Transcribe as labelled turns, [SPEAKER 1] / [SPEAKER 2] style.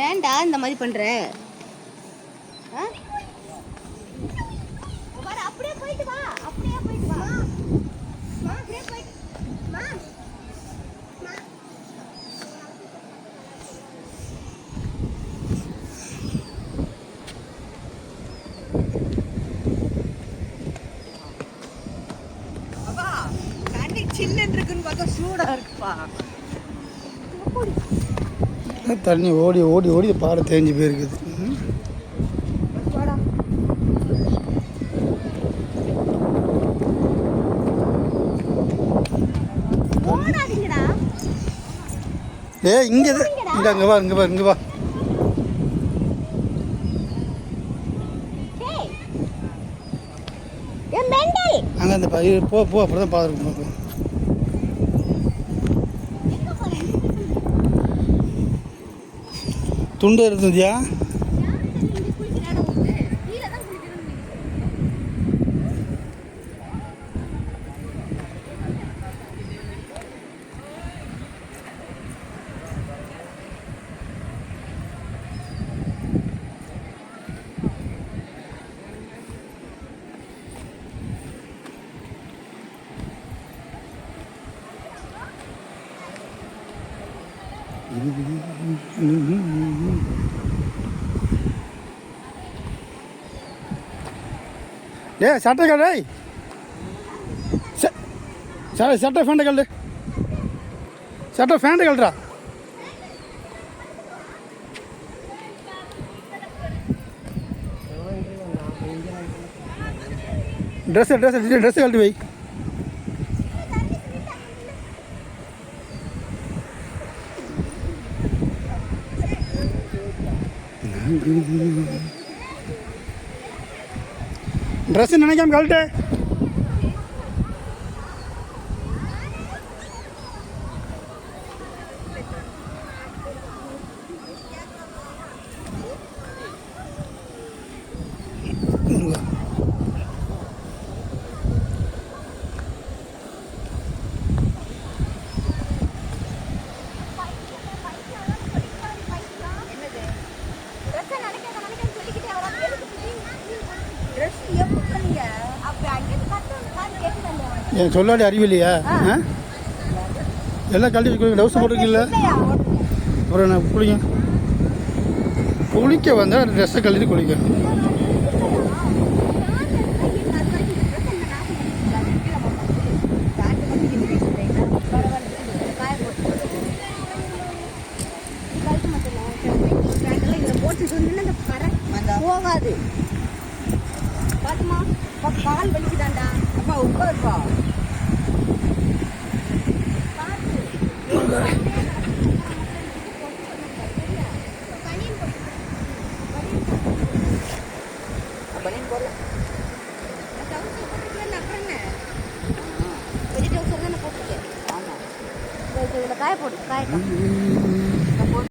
[SPEAKER 1] ஏன்டா இந்த மாதிரி பண்ற? அப்படியே போயிட்டு வா, அப்படியே போயிட்டு வா. அப்படியே போயிட்டு சில்லுன்னு இருக்குன்னு பார்த்தா சூடா இருக்குப்பா.
[SPEAKER 2] தண்ணி ஓடி ஓடி ஓடி பாறை தேஞ்சு போயிருக்குது. இங்கே இங்கே அங்கே வா, இங்கே வா, இங்கே வா. அங்கே அந்த போ போ அப்படி தான் பார்த்துருக்கோம். துண்டு இருந்துதியா? சட்டை கல் சட்டை ஃபேண்ட கல் சட்டை ஃபேண்ட கல்றா. ட்ரெஸ் கழட்டி வை. ட்ரெஸ் நினைக்காம கழட்டு. என் சொல்லாடி அறிவில்லையா? எல்லாம் கழட்டி குளிக்க டவுஸ் போட்டுருக்கீங்கள. அப்புறம் நான் குளிக்க வந்தால் ட்ரெஸ்ஸை கழட்டி குளிக்க.
[SPEAKER 1] போகாது பாத்துமா, கால் வலிக்குதாண்டா. அப்பா உட்காருப்பா. காய போட்டு காய